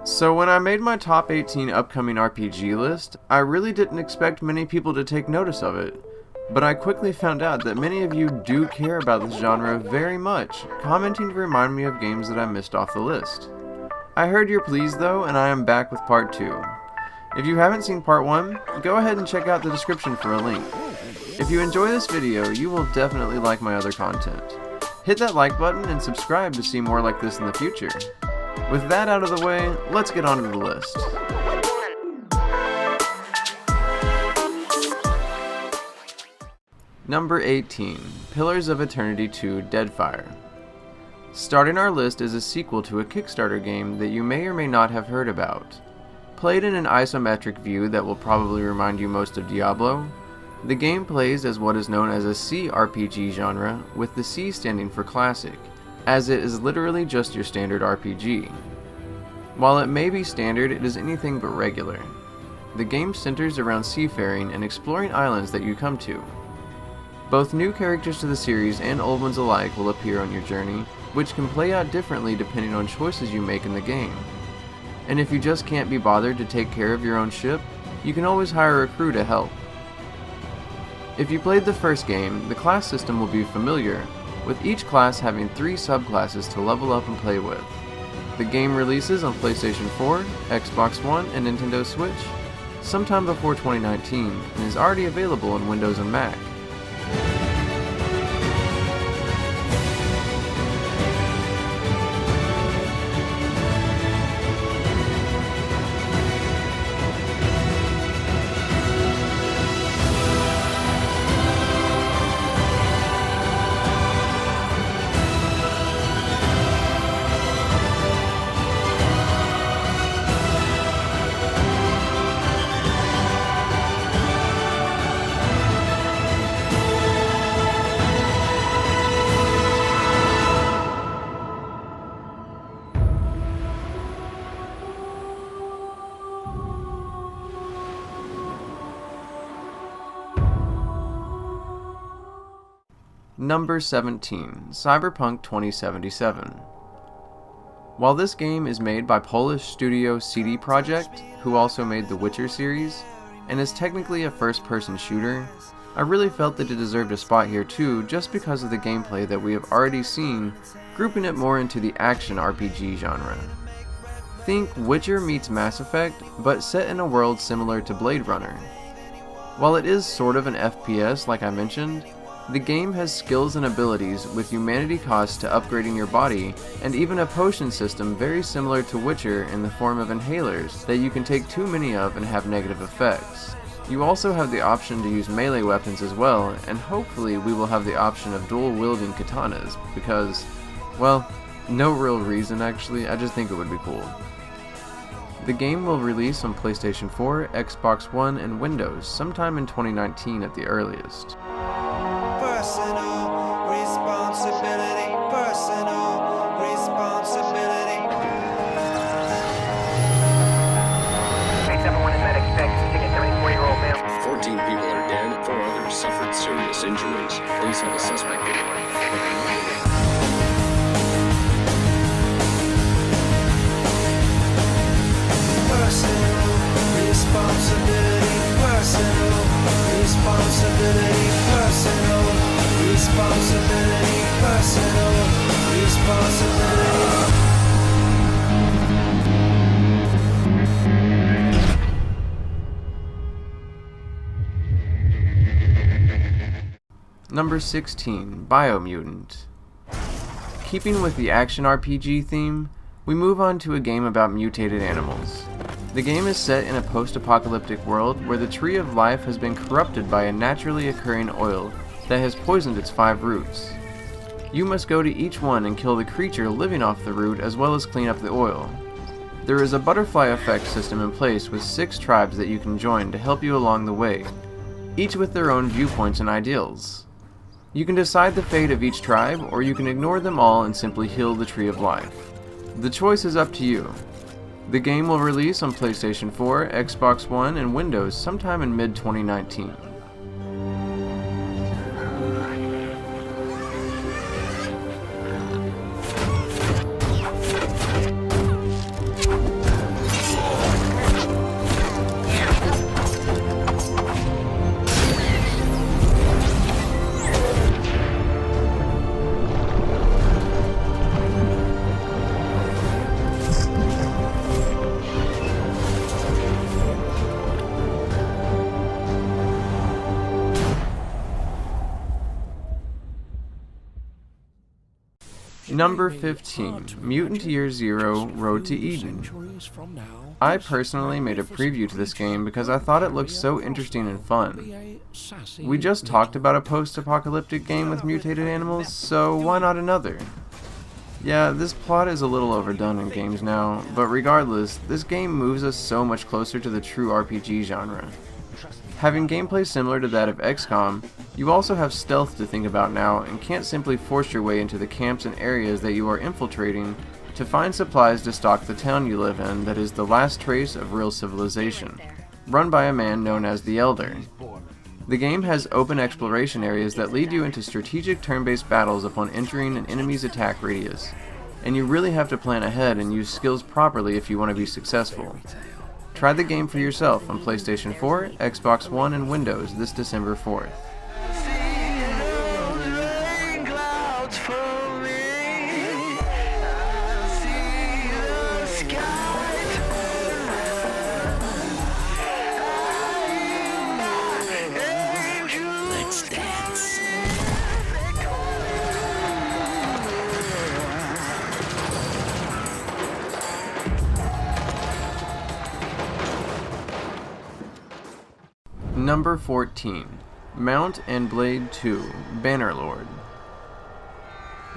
So when I made my top 18 upcoming RPG list, I really didn't expect many people to take notice of it. But I quickly found out that many of you do care about this genre very much, commenting to remind me of games that I missed off the list. I heard your pleas though, and I am back with part 2. If you haven't seen part 1, go ahead and check out the description for a link. If you enjoy this video, you will definitely like my other content. Hit that like button and subscribe to see more like this in the future. With that out of the way, let's get on to the list. Number 18, Pillars of Eternity 2 Deadfire. Starting our list is a sequel to a Kickstarter game that you may or may not have heard about. Played in an isometric view that will probably remind you most of Diablo, the game plays as what is known as a CRPG genre, with the C standing for classic, as it is literally just your standard RPG. While it may be standard, it is anything but regular. The game centers around seafaring and exploring islands that you come to. Both new characters to the series and old ones alike will appear on your journey, which can play out differently depending on choices you make in the game. And if you just can't be bothered to take care of your own ship, you can always hire a crew to help. If you played the first game, the class system will be familiar, with each class having 3 subclasses to level up and play with. The game releases on PlayStation 4, Xbox One, and Nintendo Switch sometime before 2019 and is already available on Windows and Mac. Number 17, Cyberpunk 2077. While this game is made by Polish studio CD Projekt, who also made the Witcher series, and is technically a first-person shooter, I really felt that it deserved a spot here too just because of the gameplay that we have already seen, grouping it more into the action RPG genre. Think Witcher meets Mass Effect, but set in a world similar to Blade Runner. While it is sort of an FPS like I mentioned, the game has skills and abilities with humanity cost to upgrading your body, and even a potion system very similar to Witcher in the form of inhalers that you can take too many of and have negative effects. You also have the option to use melee weapons as well, and hopefully we will have the option of dual-wielding katanas, because, well, no real reason actually, I just think it would be cool. The game will release on PlayStation 4, Xbox One, and Windows sometime in 2019 at the earliest. Personal responsibility, personal responsibility. Thanks everyone in medic check. Taking a 34-year-old male. 14 people are dead, 4 others suffered serious injuries. Police have a suspect. Personal responsibility, personal responsibility, personal responsibility, personal responsibility. Number 16, Biomutant. Keeping with the action RPG theme, we move on to a game about mutated animals. The game is set in a post-apocalyptic world where the tree of life has been corrupted by a naturally occurring oil that has poisoned its 5 roots. You must go to each one and kill the creature living off the root as well as clean up the oil. There is a butterfly effect system in place with 6 tribes that you can join to help you along the way, each with their own viewpoints and ideals. You can decide the fate of each tribe, or you can ignore them all and simply heal the tree of life. The choice is up to you. The game will release on PlayStation 4, Xbox One, and Windows sometime in mid-2019. Number 15, Mutant Year Zero Road to Eden. I personally made a preview to this game because I thought it looked so interesting and fun. We just talked about a post-apocalyptic game with mutated animals, so why not another? Yeah, this plot is a little overdone in games now, but regardless, this game moves us so much closer to the true RPG genre. Having gameplay similar to that of XCOM, you also have stealth to think about now and can't simply force your way into the camps and areas that you are infiltrating to find supplies to stock the town you live in that is the last trace of real civilization, run by a man known as the Elder. The game has open exploration areas that lead you into strategic turn-based battles upon entering an enemy's attack radius, and you really have to plan ahead and use skills properly if you want to be successful. Try the game for yourself on PlayStation 4, Xbox One, and Windows this December 4th. Number 14, Mount and Blade 2, Bannerlord.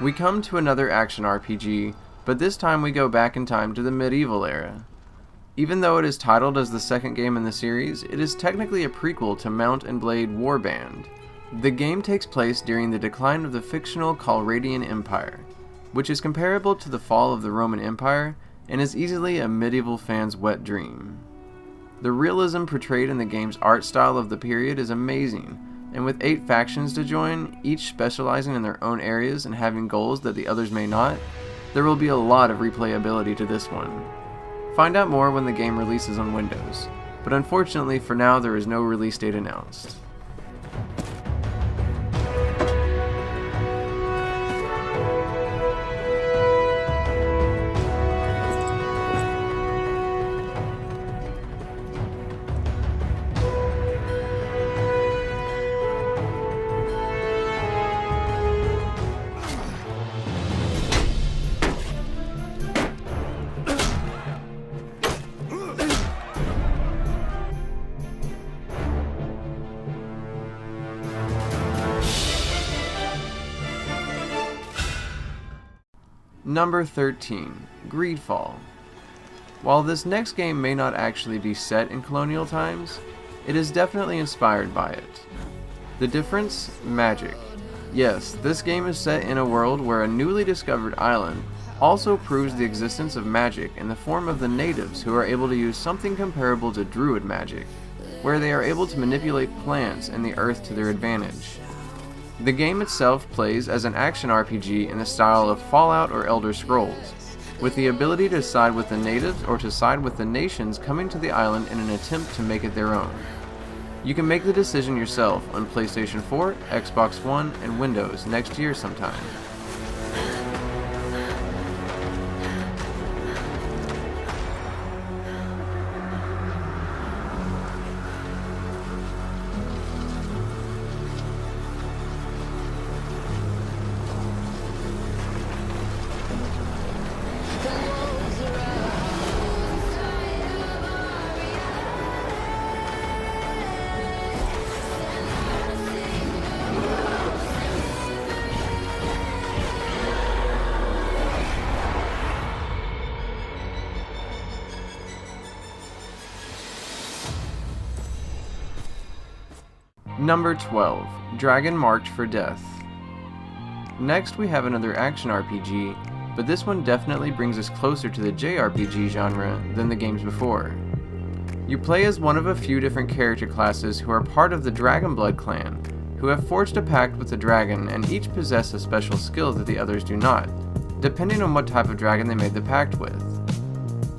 We come to another action RPG, but this time we go back in time to the medieval era. Even though it is titled as the second game in the series, it is technically a prequel to Mount and Blade Warband. The game takes place during the decline of the fictional Calradian Empire, which is comparable to the fall of the Roman Empire and is easily a medieval fan's wet dream. The realism portrayed in the game's art style of the period is amazing, and with 8 factions to join, each specializing in their own areas and having goals that the others may not, there will be a lot of replayability to this one. Find out more when the game releases on Windows, but unfortunately for now there is no release date announced. Number 13, Greedfall. While this next game may not actually be set in colonial times, it is definitely inspired by it. The difference? Magic. Yes, this game is set in a world where a newly discovered island also proves the existence of magic in the form of the natives who are able to use something comparable to druid magic, where they are able to manipulate plants and the earth to their advantage. The game itself plays as an action RPG in the style of Fallout or Elder Scrolls, with the ability to side with the natives or to side with the nations coming to the island in an attempt to make it their own. You can make the decision yourself on PlayStation 4, Xbox One, and Windows next year sometime. Number 12, Dragon March for Death. Next we have another action RPG, but this one definitely brings us closer to the JRPG genre than the games before. You play as one of a few different character classes who are part of the Dragonblood clan, who have forged a pact with the dragon and each possess a special skill that the others do not, depending on what type of dragon they made the pact with.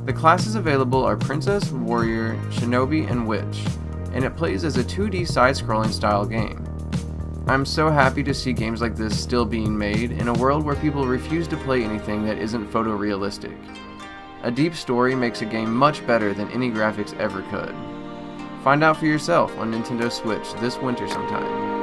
The classes available are Princess, Warrior, Shinobi, and Witch, and it plays as a 2D side-scrolling style game. I'm so happy to see games like this still being made in a world where people refuse to play anything that isn't photorealistic. A deep story makes a game much better than any graphics ever could. Find out for yourself on Nintendo Switch this winter sometime.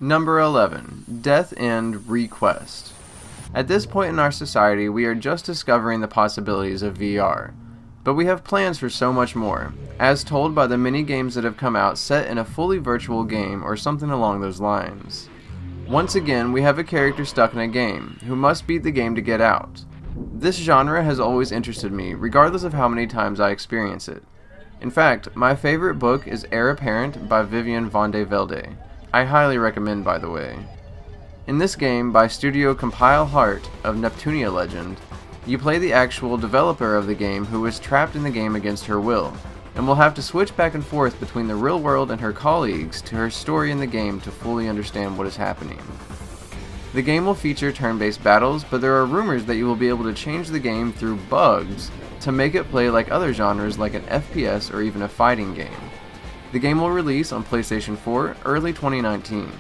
Number 11. Death End Request. At this point in our society, we are just discovering the possibilities of VR. But we have plans for so much more, as told by the many games that have come out set in a fully virtual game or something along those lines. Once again, we have a character stuck in a game, who must beat the game to get out. This genre has always interested me, regardless of how many times I experience it. In fact, my favorite book is Heir Apparent by Vivian van de Velde. I highly recommend, by the way. In this game, by Studio Compile Heart of Neptunia Legend, you play the actual developer of the game who is trapped in the game against her will, and will have to switch back and forth between the real world and her colleagues to her story in the game to fully understand what is happening. The game will feature turn-based battles, but there are rumors that you will be able to change the game through bugs to make it play like other genres like an FPS or even a fighting game. The game will release on PlayStation 4 early 2019.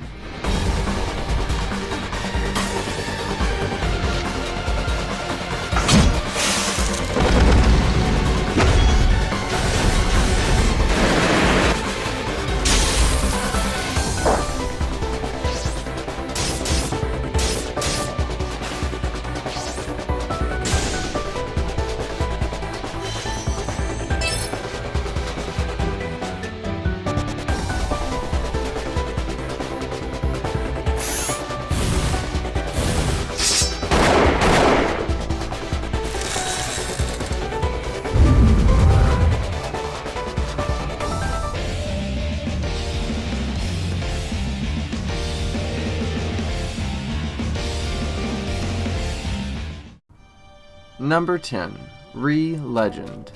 Number 10. Re-Legend.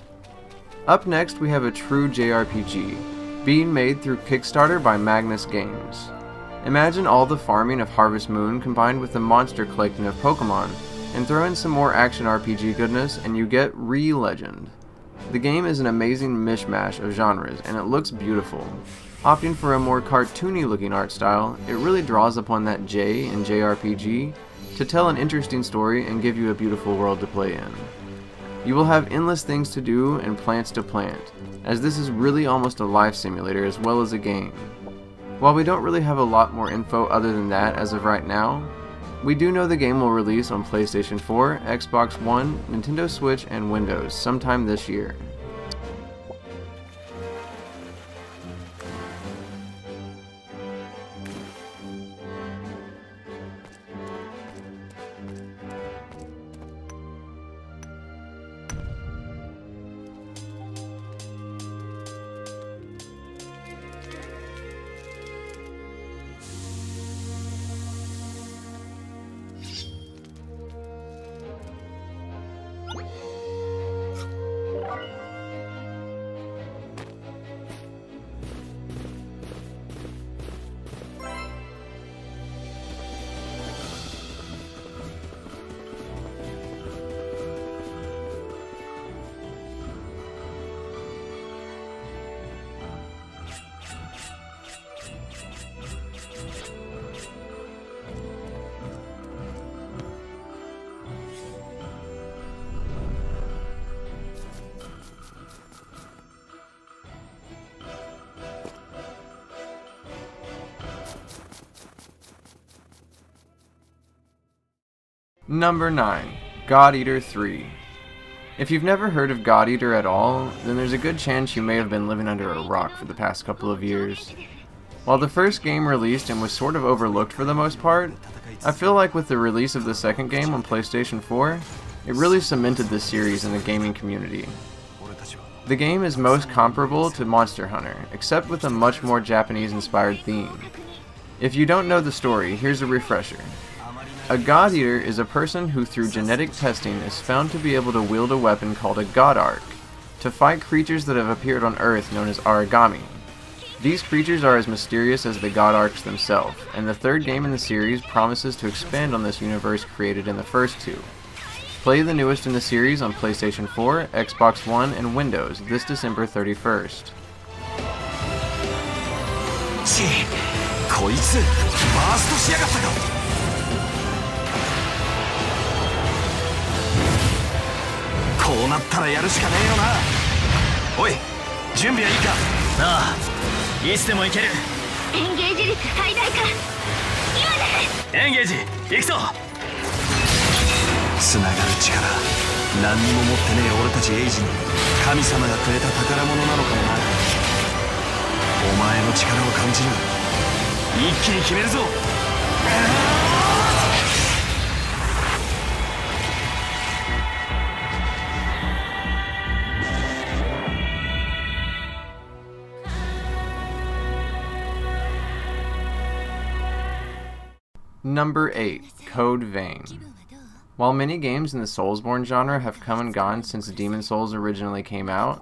Up next we have a true JRPG, being made through Kickstarter by Magnus Games. Imagine all the farming of Harvest Moon combined with the monster collecting of Pokemon, and throw in some more action RPG goodness and you get Re-Legend. The game is an amazing mishmash of genres and it looks beautiful. Opting for a more cartoony looking art style, it really draws upon that J in JRPG to tell an interesting story and give you a beautiful world to play in. You will have endless things to do and plants to plant, as this is really almost a life simulator as well as a game. While we don't really have a lot more info other than that as of right now, we do know the game will release on PlayStation 4, Xbox One, Nintendo Switch, and Windows sometime this year. Number 9. God Eater 3. If you've never heard of God Eater at all, then there's a good chance you may have been living under a rock for the past couple of years. While the first game released and was sort of overlooked for the most part, I feel like with the release of the second game on PlayStation 4, it really cemented this series in the gaming community. The game is most comparable to Monster Hunter, except with a much more Japanese-inspired theme. If you don't know the story, here's a refresher. A God Eater is a person who through genetic testing is found to be able to wield a weapon called a God Arc to fight creatures that have appeared on Earth known as Aragami. These creatures are as mysterious as the God Arcs themselves, and the third game in the series promises to expand on this universe created in the first two. Play the newest in the series on PlayStation 4, Xbox One, and Windows this December 31st. こいつバーストしやがったか。こうなったらやるしかねえよな。おい、準備はいいか。ああ、いつでもいける。エンゲージ率最大化。エンゲージ行くぞ。つながる力、何にも持ってねえ俺たちエイジに神様がくれた宝物なのかもな。お前の力を感じる。一気に決めるぞ。Number 8, Code Vein. While many games in the Soulsborne genre have come and gone since Demon Souls originally came out,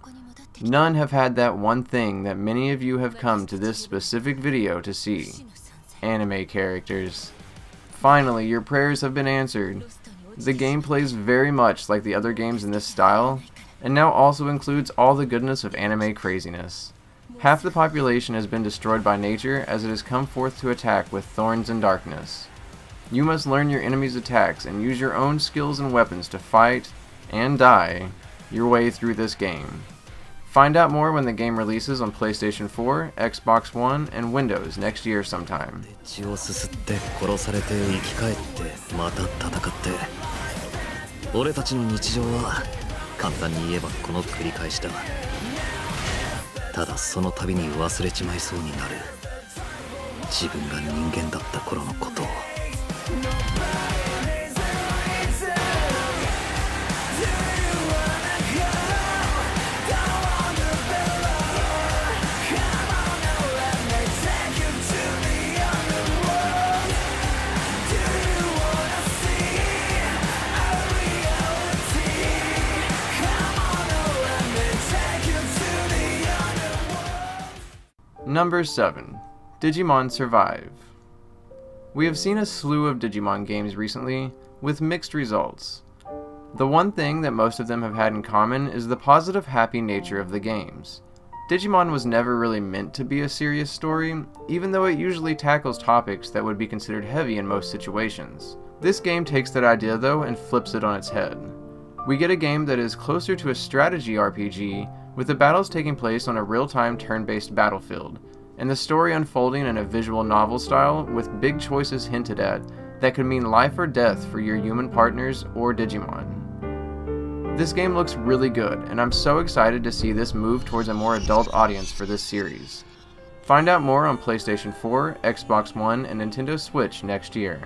none have had that one thing that many of you have come to this specific video to see. Anime characters. Finally, your prayers have been answered. The game plays very much like the other games in this style, and now also includes all the goodness of anime craziness. Half the population has been destroyed by nature as it has come forth to attack with thorns and darkness. You must learn your enemy's attacks and use your own skills and weapons to fight, and die, your way through this game. Find out more when the game releases on PlayStation 4, Xbox One, and Windows next year sometime. 血をすすって殺されて生き返ってまた戦って俺たちの日常は簡単に言えばこの繰り返しだ。ただその度に忘れちまいそうになる自分が人間だった頃のことを。Number 7, Digimon Survive. We have seen a slew of Digimon games recently, with mixed results. The one thing that most of them have had in common is the positive, happy nature of the games. Digimon was never really meant to be a serious story, even though it usually tackles topics that would be considered heavy in most situations. This game takes that idea though and flips it on its head. We get a game that is closer to a strategy RPG, with the battles taking place on a real-time turn-based battlefield, and the story unfolding in a visual novel style with big choices hinted at that could mean life or death for your human partners or Digimon. This game looks really good, and I'm so excited to see this move towards a more adult audience for this series. Find out more on PlayStation 4, Xbox One, and Nintendo Switch next year.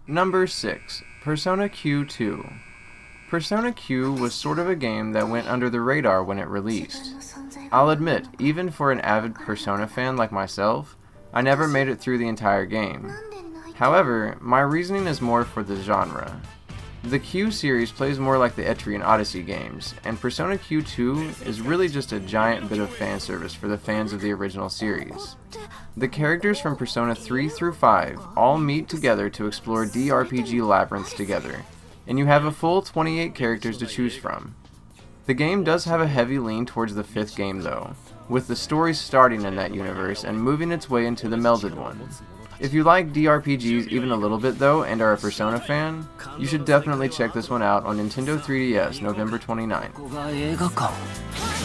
Number 6, Persona Q2. Persona Q was sort of a game that went under the radar when it released. I'll admit, even for an avid Persona fan like myself, I never made it through the entire game. However, my reasoning is more for the genre. The Q series plays more like the Etrian Odyssey games, and Persona Q2 is really just a giant bit of fan service for the fans of the original series. The characters from Persona 3 through 5 all meet together to explore JRPG labyrinths together, and you have a full 28 characters to choose from. The game does have a heavy lean towards the 5th game though, with the story starting in that universe and moving its way into the melded one. If you like JRPGs even a little bit though and are a Persona fan, you should definitely check this one out on Nintendo 3DS November 29th.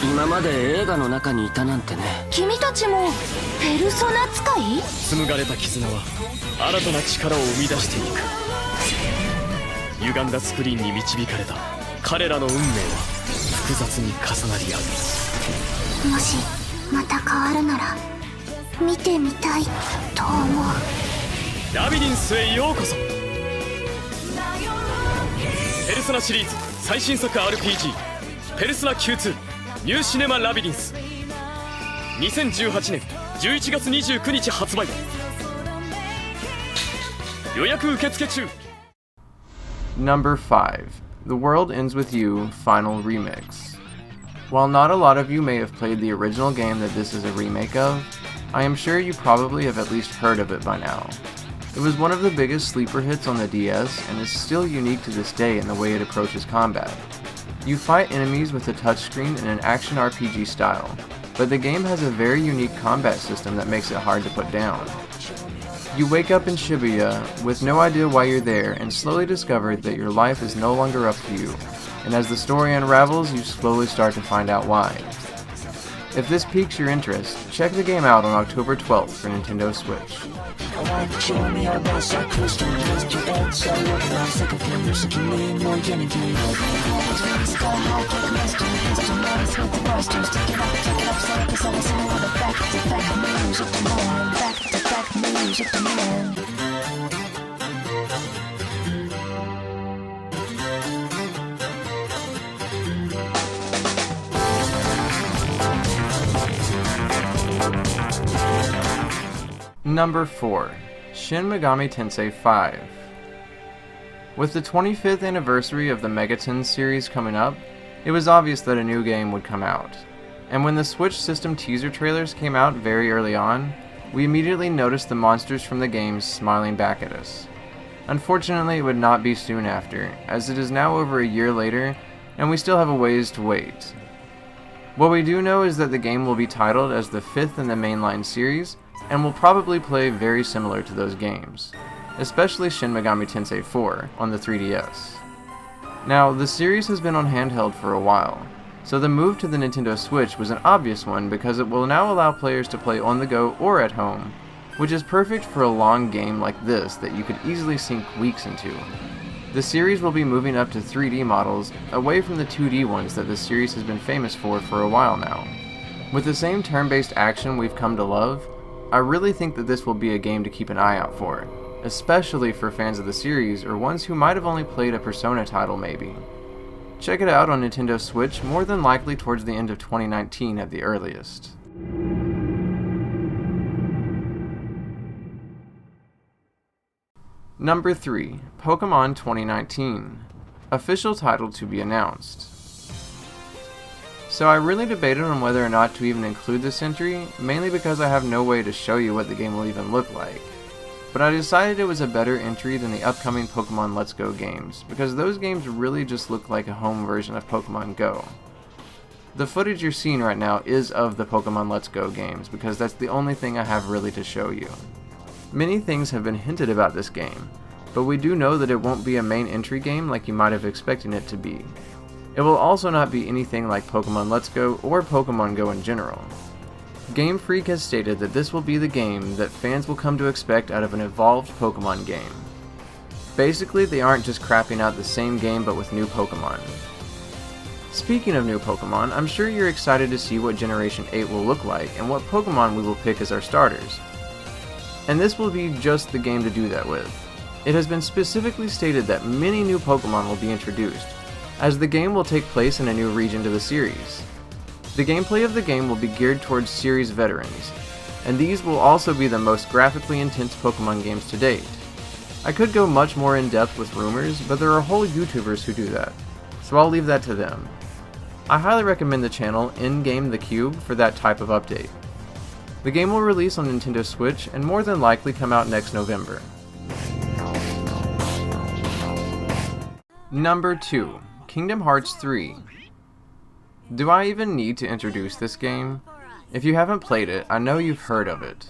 今まで映画の中にいたなんてね。君たちもペルソナ使い？紡がれた絆は新たな力を生み出していく。歪んだスクリーンに導かれた彼らの運命は複雑に重なり合う。もしまた変わるなら見てみたいと思う。ラビリンスへようこそ。ペルソナシリーズ最新作 RPG ペルソナ Q2 ニューシネマラビリンス2018年11月29日発売。予約受付中。 Number 5, The World Ends With You Final Remix. While not a lot of you may have played the original game that this is a remake of, I am sure you probably have at least heard of it by now. It was one of the biggest sleeper hits on the DS and is still unique to this day in the way it approaches combat. You fight enemies with a touchscreen in an action RPG style, but the game has a very unique combat system that makes it hard to put down. You wake up in Shibuya with no idea why you're there and slowly discover that your life is no longer up to you, and as the story unravels, you slowly start to find out why. If this piques your interest, check the game out on October 12th for Nintendo Switch. Number 4. Shin Megami Tensei 5. With the 25th anniversary of the Megaton series coming up, it was obvious that a new game would come out. And when the Switch system teaser trailers came out very early on, we immediately noticed the monsters from the games smiling back at us. Unfortunately, it would not be soon after, as it is now over a year later, and we still have a ways to wait. What we do know is that the game will be titled as the 5th in the mainline series, and will probably play very similar to those games, especially Shin Megami Tensei 4 on the 3DS. Now, the series has been on handheld for a while, so the move to the Nintendo Switch was an obvious one because it will now allow players to play on the go or at home, which is perfect for a long game like this that you could easily sink weeks into. The series will be moving up to 3D models, away from the 2D ones that the series has been famous for a while now. With the same turn-based action we've come to love, I really think that this will be a game to keep an eye out for, especially for fans of the series or ones who might have only played a Persona title maybe. Check it out on Nintendo Switch, more than likely towards the end of 2019 at the earliest. Number 3. Pokemon 2019. Official title to be announced. So I really debated on whether or not to even include this entry, mainly because I have no way to show you what the game will even look like. But I decided it was a better entry than the upcoming Pokemon Let's Go games, because those games really just look like a home version of Pokemon Go. The footage you're seeing right now is of the Pokemon Let's Go games, because that's the only thing I have really to show you. Many things have been hinted about this game, but we do know that it won't be a main entry game like you might have expected it to be. It will also not be anything like Pokemon Let's Go or Pokemon Go in general. Game Freak has stated that this will be the game that fans will come to expect out of an evolved Pokemon game. Basically, they aren't just crapping out the same game but with new Pokemon. Speaking of new Pokemon, I'm sure you're excited to see what Generation 8 will look like and what Pokemon we will pick as our starters. And this will be just the game to do that with. It has been specifically stated that many new Pokemon will be introduced, as the game will take place in a new region to the series. The gameplay of the game will be geared towards series veterans, and these will also be the most graphically intense Pokemon games to date. I could go much more in depth with rumors, but there are whole YouTubers who do that, so I'll leave that to them. I highly recommend the channel In-Game The Cube for that type of update. The game will release on Nintendo Switch and more than likely come out next November. Number 2. Kingdom Hearts 3. Do I even need to introduce this game? If you haven't played it, I know you've heard of it.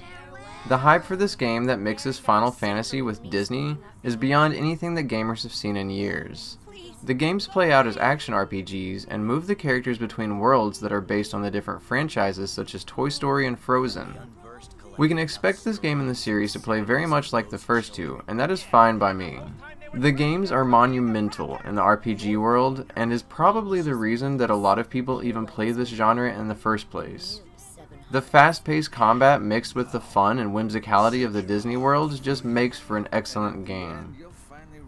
The hype for this game that mixes Final Fantasy with Disney is beyond anything that gamers have seen in years. The games play out as action RPGs and move the characters between worlds that are based on the different franchises such as Toy Story and Frozen. We can expect this game in the series to play very much like the first two, and that is fine by me. The games are monumental in the RPG world, and is probably the reason that a lot of people even play this genre in the first place. The fast-paced combat mixed with the fun and whimsicality of the Disney world just makes for an excellent game.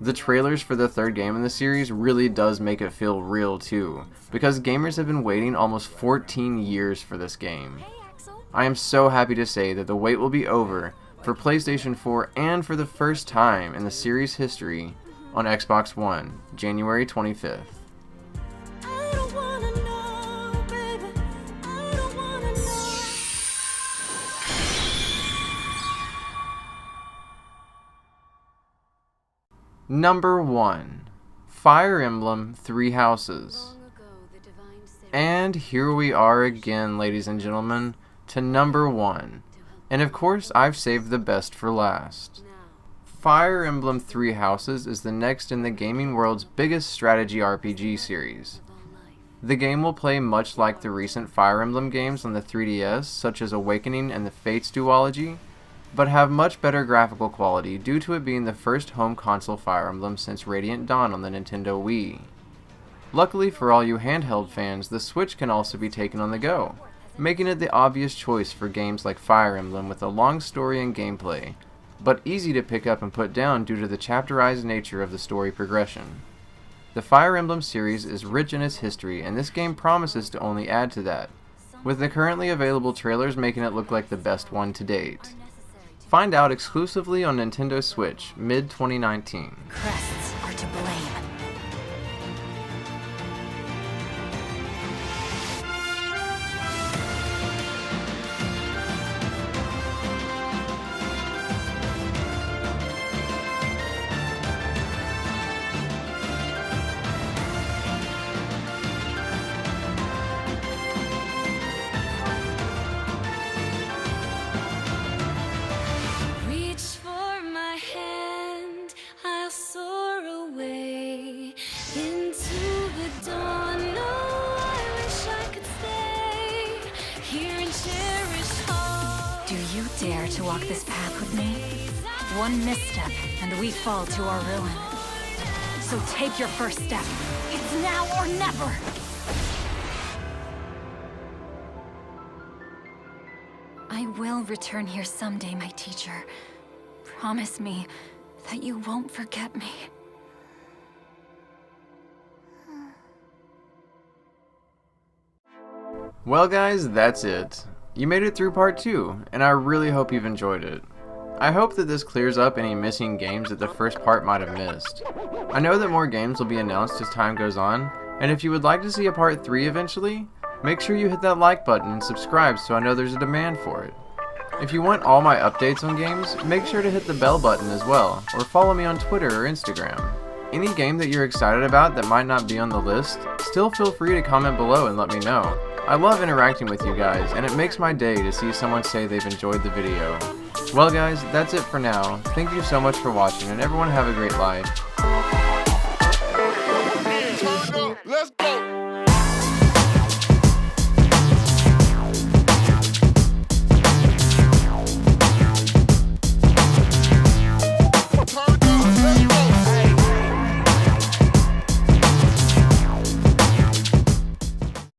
The trailers for the third game in the series really does make it feel real too, because gamers have been waiting almost 14 years for this game. I am so happy to say that the wait will be over for PlayStation 4 and for the first time in the series history on Xbox One, January 25th. Number 1. Fire Emblem Three Houses. And here we are again, ladies and gentlemen, to number 1. And of course, I've saved the best for last. Fire Emblem Three Houses is the next in the gaming world's biggest strategy RPG series. The game will play much like the recent Fire Emblem games on the 3DS, such as Awakening and the Fates duology, but have much better graphical quality due to it being the first home console Fire Emblem since Radiant Dawn on the Nintendo Wii. Luckily for all you handheld fans, the Switch can also be taken on the go, making it the obvious choice for games like Fire Emblem with a long story and gameplay, but easy to pick up and put down due to the chapterized nature of the story progression. The Fire Emblem series is rich in its history, and this game promises to only add to that, with the currently available trailers making it look like the best one to date. Find out exclusively on Nintendo Switch, mid-2019. Crests are to blame. Dare to walk this path with me? One misstep, and we fall to our ruin. So take your first step. It's now or never! I will return here someday, my teacher. Promise me that you won't forget me. Well guys, that's it. You made it through part 2, and I really hope you've enjoyed it. I hope that this clears up any missing games that the first part might have missed. I know that more games will be announced as time goes on, and if you would like to see a part 3 eventually, make sure you hit that like button and subscribe so I know there's a demand for it. If you want all my updates on games, make sure to hit the bell button as well, or follow me on Twitter or Instagram. Any game that you're excited about that might not be on the list, still feel free to comment below and let me know. I love interacting with you guys, and it makes my day to see someone say they've enjoyed the video. Well guys, that's it for now. Thank you so much for watching, and everyone have a great life.